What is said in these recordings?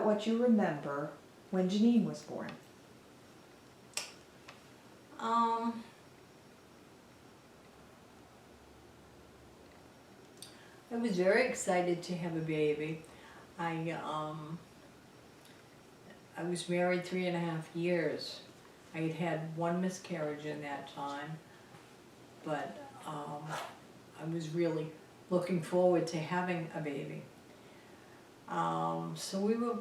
what you remember when Janine was born. I was very excited to have a baby. I was married 3.5 years. I had had one miscarriage in that time, but I was really looking forward to having a baby. So we were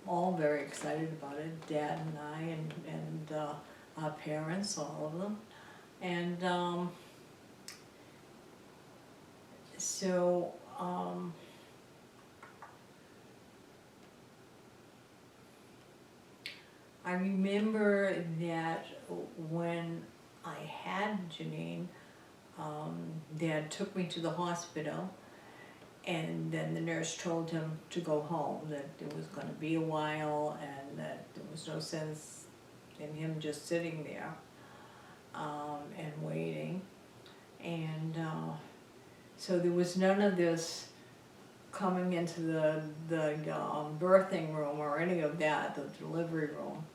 all very excited about it, Dad and I, and our parents, all of them. And so I remember that when I had Janine, Dad took me to the hospital, and then the nurse told him to go home, that it was going to be a while and that there was no sense in him just sitting there and waiting. And so there was none of this coming into the birthing room or any of that, the delivery room.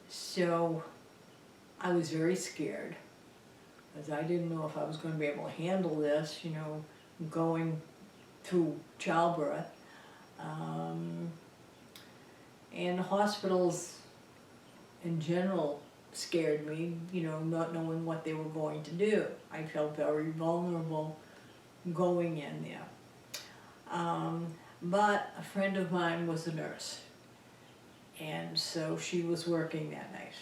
So I was very scared, because I didn't know if I was going to be able to handle this, you know, going through childbirth. And hospitals in general scared me, you know, not knowing what they were going to do. I felt very vulnerable going in there. But a friend of mine was a nurse, and so she was working that night.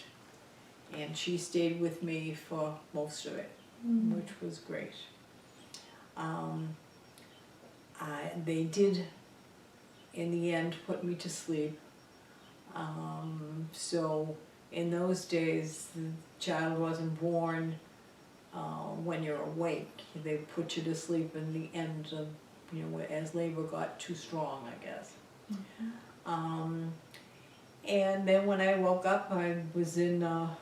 And she stayed with me for most of it, which was great. They did, in the end, put me to sleep. So in those days, the child wasn't born when you're awake. They put you to sleep in the end of, you know, as labor got too strong, I guess. And then when I woke up, I was in a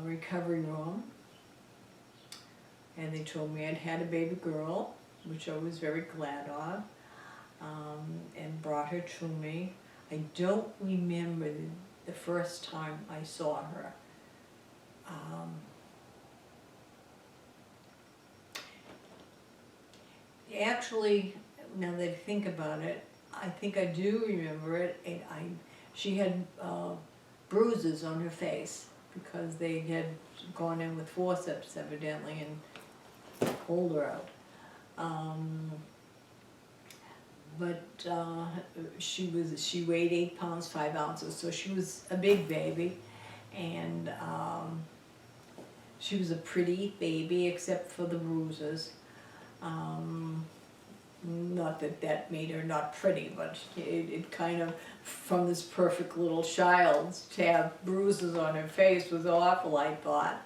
recovery room, and they told me I'd had a baby girl, which I was very glad of, and brought her to me. I don't remember the first time I saw her. Actually, now that I think about it, I think I do remember it. She had bruises on her face, because they had gone in with forceps evidently and pulled her out. But she weighed 8 pounds 5 ounces, so she was a big baby, and she was a pretty baby except for the bruises. Not that that made her not pretty, but it kind of, from this perfect little child, to have bruises on her face was awful, I thought.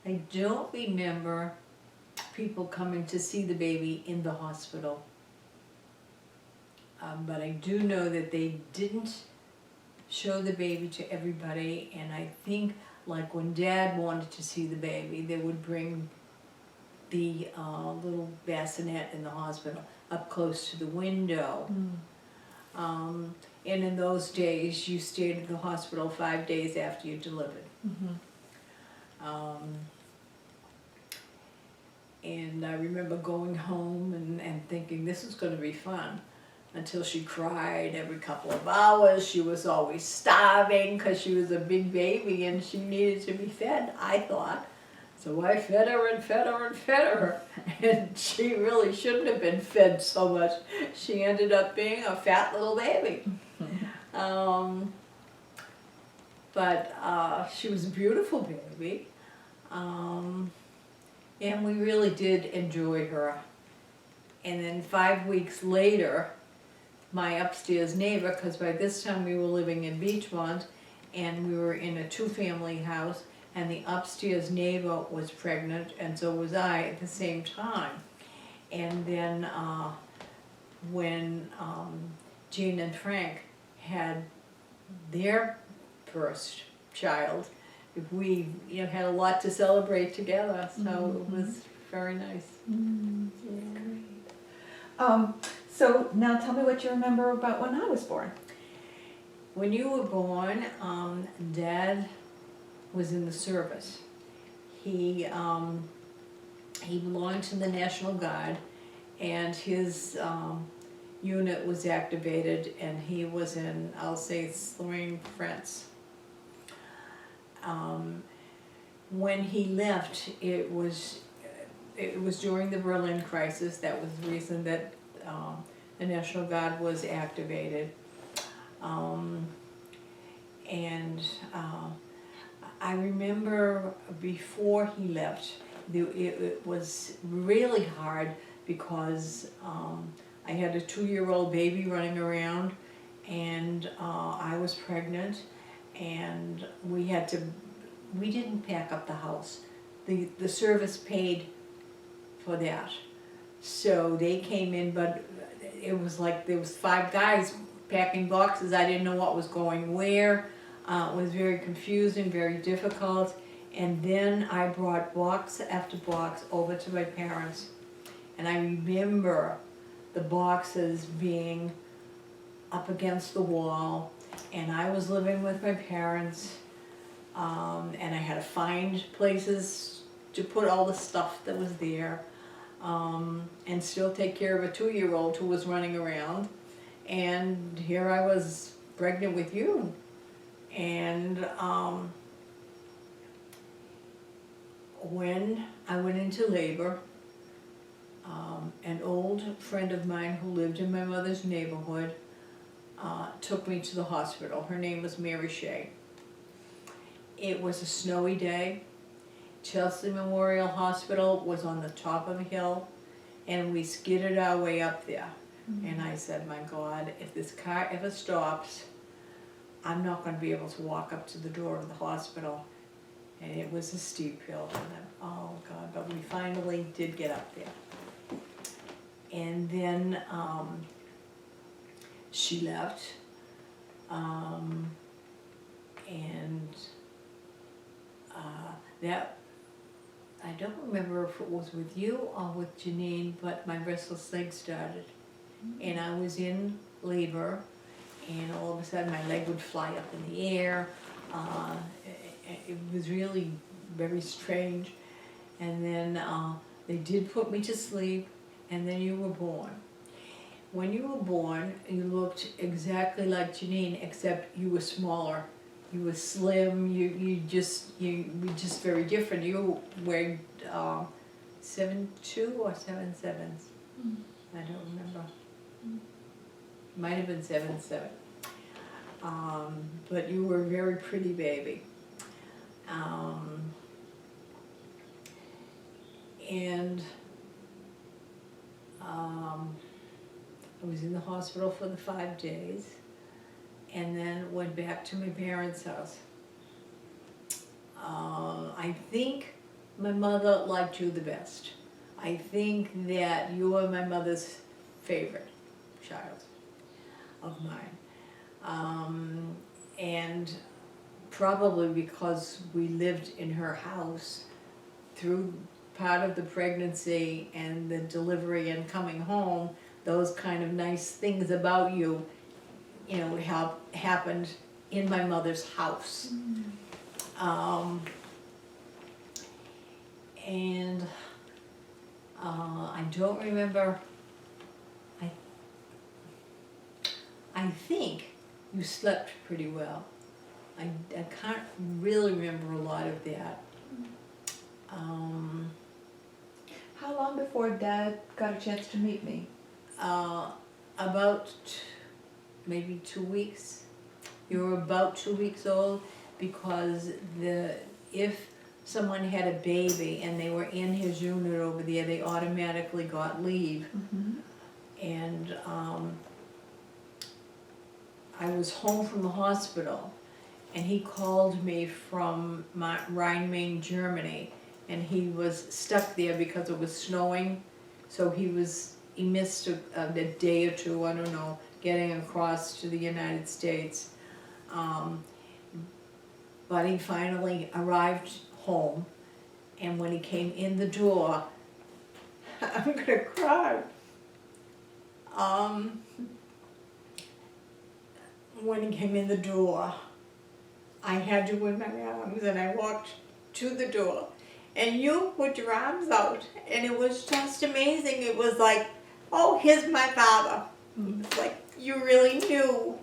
I don't remember people coming to see the baby in the hospital. But I do know that they didn't show the baby to everybody, and I think, like when Dad wanted to see the baby, they would bring the little bassinet in the hospital up close to the window. And in those days, you stayed at the hospital 5 days after you delivered. And I remember going home and thinking, this is going to be fun, until she cried every couple of hours. She was always starving because she was a big baby and she needed to be fed, I thought. So I fed her and fed her and fed her, and she really shouldn't have been fed so much. She ended up being a fat little baby. But she was a beautiful baby, and we really did enjoy her. And then 5 weeks later, my upstairs neighbor, because by this time we were living in Beachmont, and we were in a two-family house, and the upstairs neighbor was pregnant, and so was I at the same time. And then when Jean and Frank had their first child, we, you know, had a lot to celebrate together, so it was very nice. So now tell me what you remember about when I was born. When you were born, Dad was in the service. He belonged to the National Guard, and his unit was activated, and he was in, I'll say, Lorraine, France. When he left, it was during the Berlin crisis. That was the reason that the National Guard was activated. I remember before he left, it was really hard because I had a 2-year-old baby running around, and I was pregnant, and we didn't pack up the house. The service paid for that. So they came in, but it was like there was 5 guys packing boxes. I didn't know what was going where. It was very confusing, very difficult. And then I brought box after box over to my parents. And I remember the boxes being up against the wall. And I was living with my parents. And I had to find places to put all the stuff that was there. And still take care of a 2-year-old who was running around. And here I was pregnant with you. And when I went into labor, an old friend of mine who lived in my mother's neighborhood took me to the hospital. Her name was Mary Shea. It was a snowy day. Chelsea Memorial Hospital was on the top of a hill, and we skidded our way up there. And I said, my God, if this car ever stops, I'm not going to be able to walk up to the door of the hospital. And it was a steep hill, and oh God, but we finally did get up there. And then she left, that, I don't remember if it was with you or with Janine, but my restless leg started. And I was in labor, and all of a sudden my leg would fly up in the air. It was really very strange. And then they did put me to sleep, and then you were born. When you were born, you looked exactly like Janine, except you were smaller. You were slim. You were just very different. You weighed 7'2" or 7'7". I don't remember. Might have been 7'7". But you were a very pretty baby. I was in the hospital for the 5 days, and then went back to my parents' house. I think my mother liked you the best. I think that you were my mother's favorite child of mine. And probably because we lived in her house through part of the pregnancy and the delivery and coming home, those kind of nice things about you, you know, happened in my mother's house. I don't remember, I think you slept pretty well. I can't really remember a lot of that. How long before Dad got a chance to meet me? About maybe 2 weeks. You were about 2 weeks old, because if someone had a baby and they were in his unit over there, they automatically got leave. And I was home from the hospital, and he called me from Rhine-Main, Germany, and he was stuck there because it was snowing, so he missed a day or two, I don't know, getting across to the United States. but he finally arrived home, and when he came in the door, I'm gonna cry. When he came in the door, I had you in my arms, and I walked to the door, and you put your arms out, and it was just amazing. It was like, oh, here's my father. It's like you really knew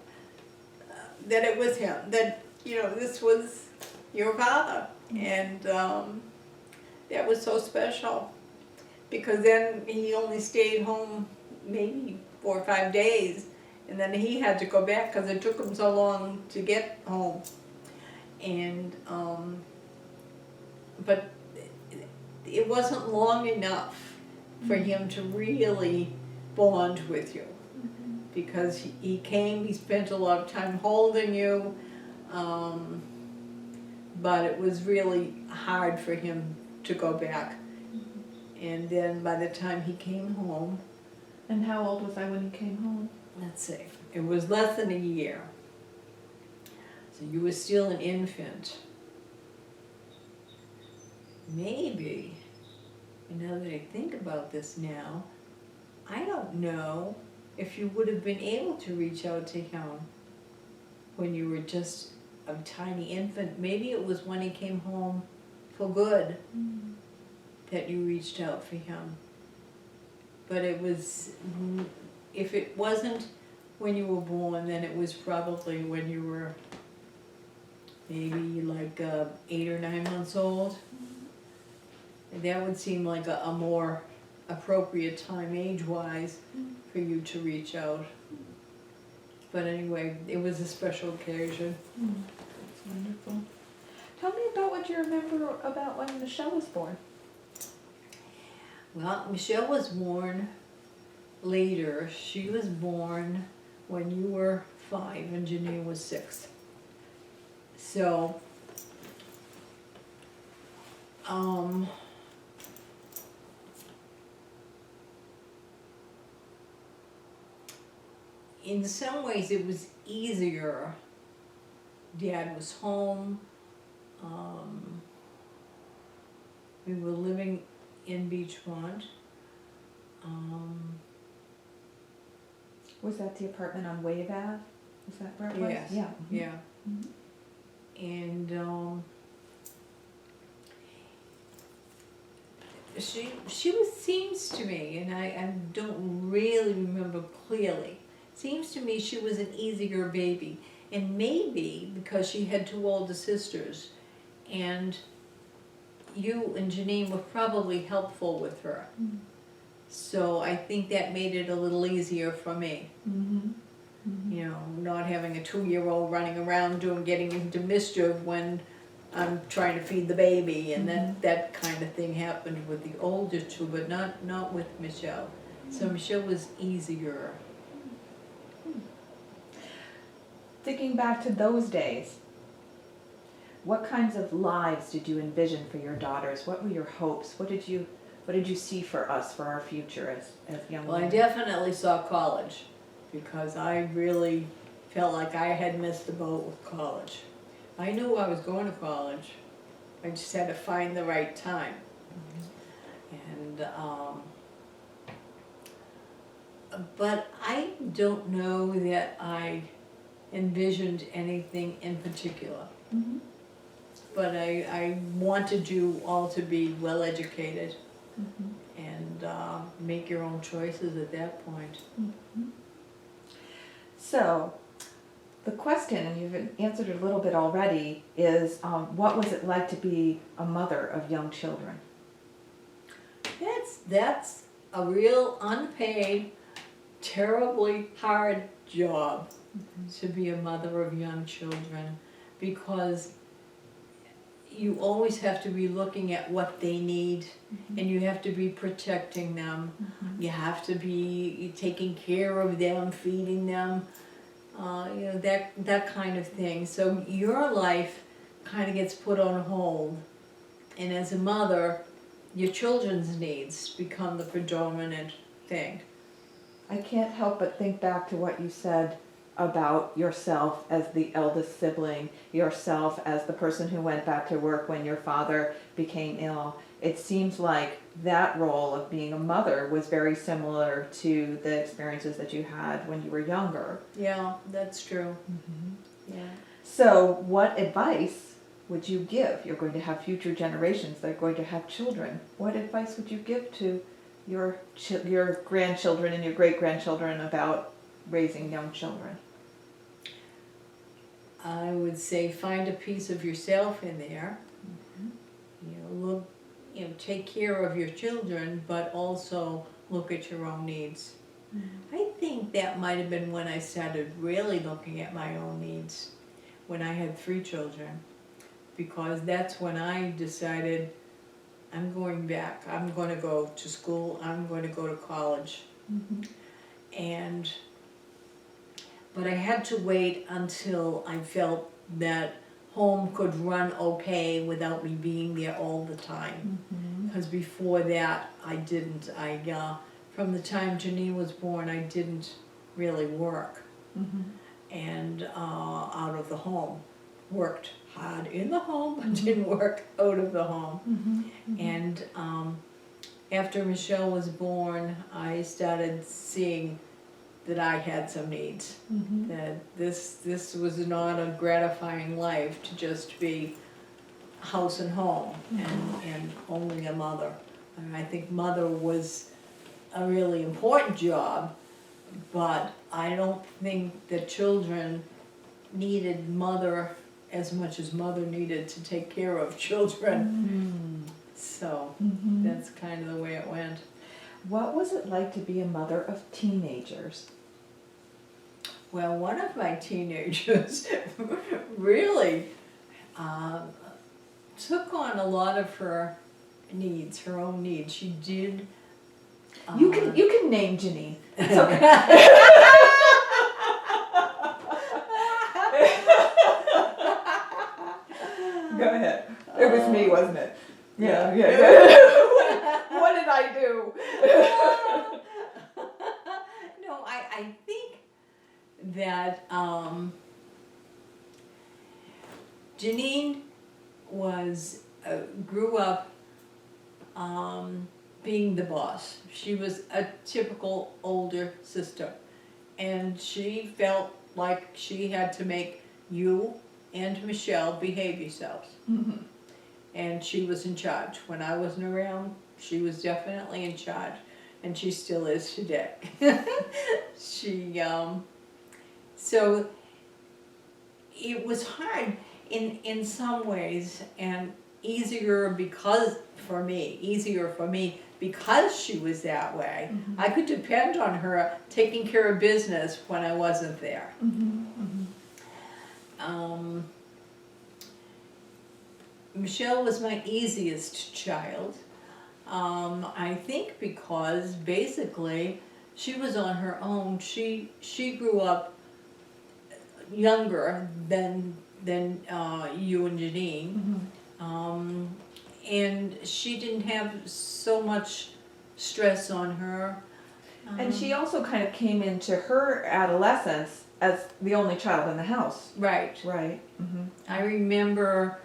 that it was him, that, you know, this was your father. And that was so special, because then he only stayed home maybe 4 or 5 days, and then he had to go back because it took him so long to get home. And but it wasn't long enough for him to really bond with you, because he came, he spent a lot of time holding you, but it was really hard for him to go back. And then by the time he came home, And how old was I when you came home? let's see, it was less than a year. So you were still an infant. Maybe, and now that I think about this now, I don't know if you would have been able to reach out to him when you were just a tiny infant. Maybe it was when he came home for good that you reached out for him. But it was, if it wasn't when you were born, then it was probably when you were maybe like 8 or 9 months old. And that would seem like a more appropriate time age-wise for you to reach out. But anyway, it was a special occasion. That's wonderful. Tell me about what you remember about when Michelle was born. Well, Michelle was born later. She was born when you were 5 and Janine was 6. So, in some ways it was easier. Dad was home. We were living in Beachmont. Was that the apartment on Wave Ave? Is that where it was? Yes. Yeah. Yeah. Mhm. And she was, seems to me, and I don't really remember clearly, seems to me she was an easier baby. And maybe because she had 2 older sisters, and you and Janine were probably helpful with her. So I think that made it a little easier for me. You know, not having a 2-year-old running around getting into mischief when I'm trying to feed the baby, and that kind of thing happened with the older 2, but not with Michelle. So Michelle was easier. Thinking back to those days, what kinds of lives did you envision for your daughters? What were your hopes? What did you see for us, for our future as young Well, I women? definitely saw college, because I really felt like I had missed the boat with college. I knew I was going to college. I just had to find the right time. And but I don't know that I envisioned anything in particular. But I wanted you all to be well educated and make your own choices at that point. So, the question, and you've answered it a little bit already, is what was it like to be a mother of young children? That's a real unpaid, terribly hard job to be a mother of young children, because you always have to be looking at what they need, and you have to be protecting them. You have to be taking care of them, feeding them, you know, that kind of thing. So your life kind of gets put on hold, and as a mother, your children's needs become the predominant thing. I can't help but think back to what you said about yourself as the eldest sibling, yourself as the person who went back to work when your father became ill. It seems like that role of being a mother was very similar to the experiences that you had when you were younger. Yeah, that's true. Yeah. So, what advice would you give? You're going to have future generations that are going to have children. What advice would you give to your grandchildren and your great grandchildren about raising young children? I would say find a piece of yourself in there. Take care of your children, but also look at your own needs. I think that might have been when I started really looking at my own needs, when I had 3 children, because that's when I decided I'm going back. I'm going to go to school. I'm going to go to college. But I had to wait until I felt that home could run okay without me being there all the time. Because before that, I didn't. From the time Janine was born, I didn't really work. And out of the home. Worked hard in the home, but didn't work out of the home. And after Michelle was born, I started seeing that I had some needs. That this was not a gratifying life to just be house and home and only a mother. And I think mother was a really important job, but I don't think that children needed mother as much as mother needed to take care of children. So that's kind of the way it went. What was it like to be a mother of teenagers? Well, one of my teenagers really took on a lot of her needs, her own needs. She did. You can name Janine. It's okay. Go ahead. It was me, wasn't it? Yeah. What did I do? No, I think that Janine grew up being the boss. She was a typical older sister, and she felt like she had to make you and Michelle behave yourselves. And she was in charge. When I wasn't around, she was definitely in charge, and she still is today. So it was hard in some ways, and easier for me because she was that way. I could depend on her taking care of business when I wasn't there. Michelle was my easiest child. I think because basically she was on her own. She grew up younger than you and Janine, and she didn't have so much stress on her. And she also kind of came into her adolescence as the only child in the house. Right. Right. I remember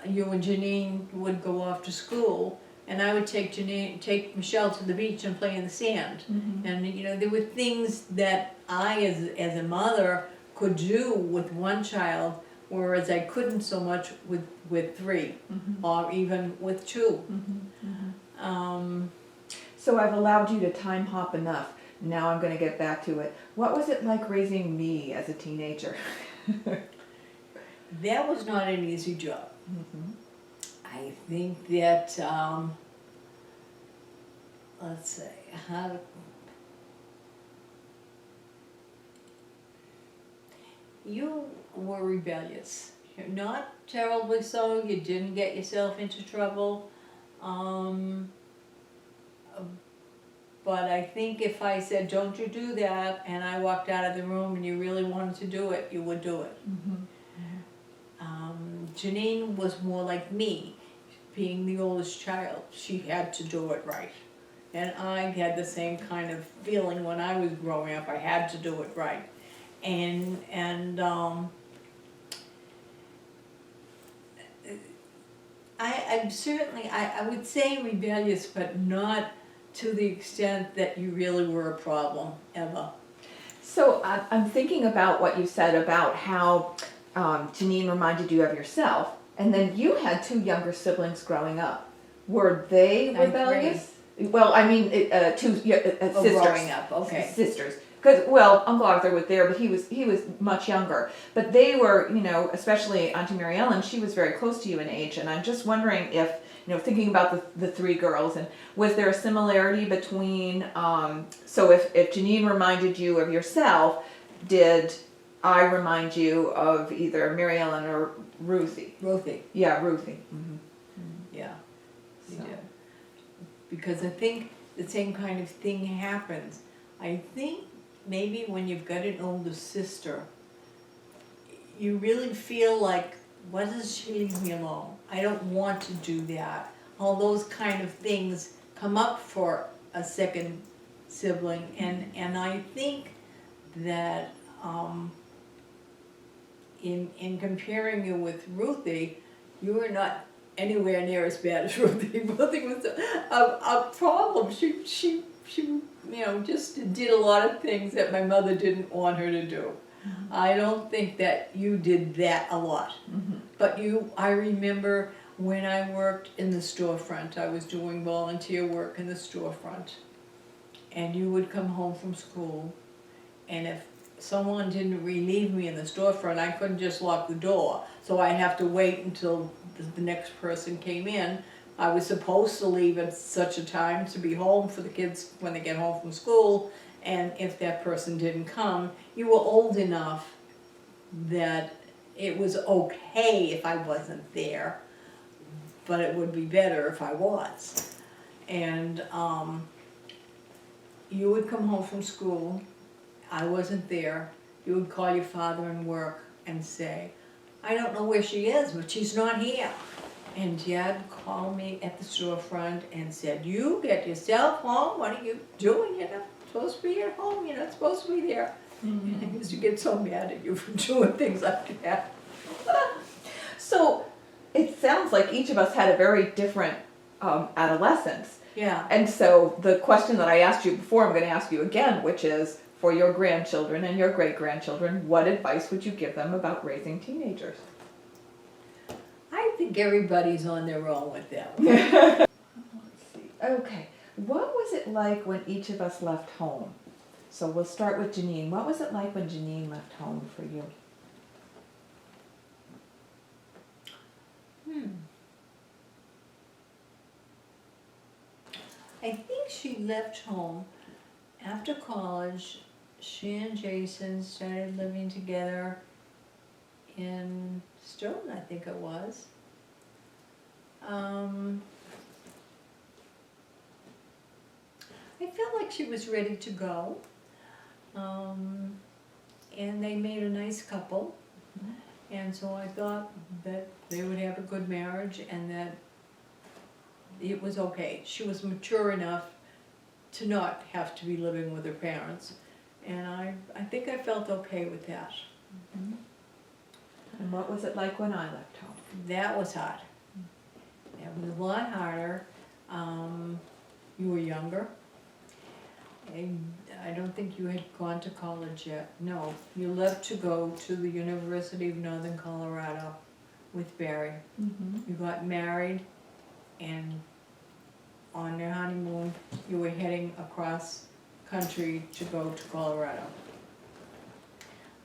you and Janine would go off to school, and I would take Michelle to the beach and play in the sand. And there were things that I, as a mother, could do with one child, whereas I couldn't so much with 3, or even with 2. So I've allowed you to time hop enough. Now I'm going to get back to it. What was it like raising me as a teenager? That was not an easy job. I think that, let's say, you were rebellious. You're not terribly so. You didn't get yourself into trouble. But I think if I said, don't you do that, and I walked out of the room and you really wanted to do it, you would do it. Janine was more like me, being the oldest child. She had to do it right. And I had the same kind of feeling when I was growing up. I had to do it right. and I'm certainly, I would say rebellious, but not to the extent that you really were a problem, ever. So I'm thinking about what you said about how Janine reminded you of yourself, and then you had two younger siblings growing up. Were they I agree. rebellious? Well, I mean, two Oh, sisters. growing up, okay. Sisters. Because, well, Uncle Arthur was there, but he was much younger. But they were, you know, especially Auntie Mary Ellen, she was very close to you in age, and I'm just wondering if, you know, thinking about the three girls, and was there a similarity between, so if Janine reminded you of yourself, did I remind you of either Mary Ellen or Ruthie? Ruthie, Yeah, Ruthie. Mm-hmm. yeah, you So. did. Because I think the same kind of thing happens. I think maybe when you've got an older sister, you really feel like, why does she leave me alone? I don't want to do that. All those kind of things come up for a second sibling, and I think that in comparing you with Ruthie, you were not anywhere near as bad as Ruthie. Ruthie was a problem. She you know, just did a lot of things that my mother didn't want her to do. Mm-hmm. I don't think that you did that a lot. Mm-hmm. But I remember when I worked in the storefront, I was doing volunteer work in the storefront, and you would come home from school, and if someone didn't relieve me in the storefront, I couldn't just lock the door, so I'd have to wait until the next person came in. I was supposed to leave at such a time to be home for the kids when they get home from school, and if that person didn't come, you were old enough that it was okay if I wasn't there, but it would be better if I was. And you would come home from school, I wasn't there, you would call your father in work and say, I don't know where she is, but she's not here. And Dad called me at the storefront and said, you get yourself home, what are you doing? You're not supposed to be at home, you're not supposed to be there. And I used to get so mad at you for doing things like that. So it sounds like each of us had a very different adolescence. Yeah. And so the question that I asked you before, I'm going to ask you again, which is, for your grandchildren and your great-grandchildren, what advice would you give them about raising teenagers? I think everybody's on their own with that one. Let's see. Okay. What was it like when each of us left home? So we'll start with Janine. What was it like when Janine left home for you? I think she left home after college. She and Jason started living together in Stoughton, I think it was. I felt like she was ready to go. And they made a nice couple. And so I thought that they would have a good marriage and that it was okay. She was mature enough to not have to be living with her parents. And I think I felt okay with that. Mm-hmm. And what was it like when I left home? That was hard. It was a lot harder. You were younger. And I don't think you had gone to college yet. No, you left to go to the University of Northern Colorado with Barry. Mm-hmm. You got married, and on your honeymoon, you were heading across country to go to Colorado.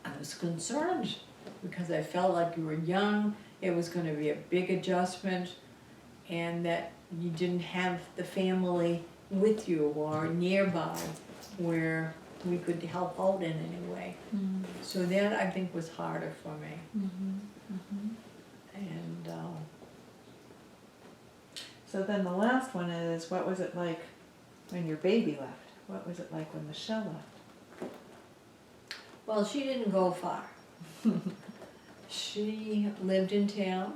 I was concerned because I felt like you were young, it was going to be a big adjustment, and that you didn't have the family with you or nearby where we could help out in any way. Mm-hmm. So that, I think, was harder for me. Mm-hmm. Mm-hmm. And So then the last one is, what was it like when your baby left? What was it like when Michelle left? well, she didn't go far. She lived in town.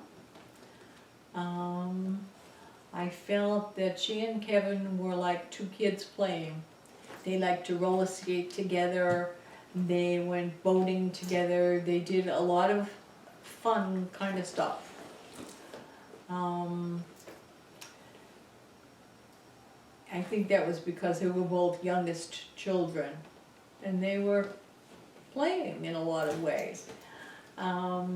I felt that she and Kevin were like two kids playing. They liked to roller skate together. They went boating together. They did a lot of fun kind of stuff. I think that was because they were both youngest children, and they were playing in a lot of ways. I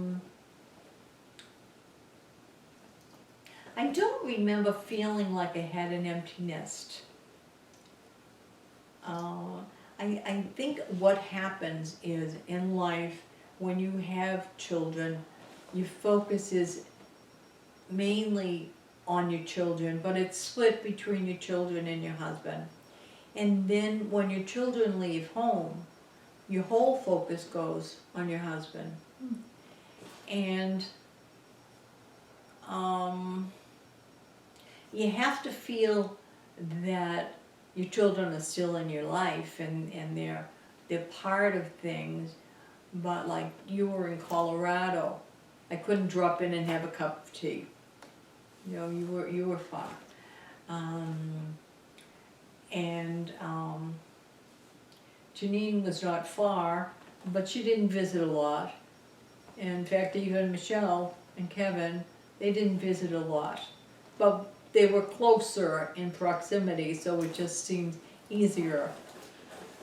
don't remember feeling like I had an empty nest. I think what happens is in life, when you have children, your focus is mainly on your children, but it's split between your children and your husband. And then when your children leave home, your whole focus goes on your husband. And you have to feel that your children are still in your life and they're part of things, but like you were in Colorado, I couldn't drop in and have a cup of tea. You know, you were far. Janine was not far, but she didn't visit a lot. In fact, even Michelle and Kevin, they didn't visit a lot. But they were closer in proximity, so it just seemed easier.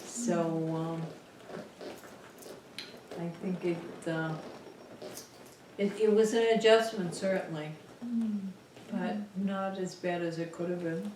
So I think it was an adjustment, certainly, but not as bad as it could have been.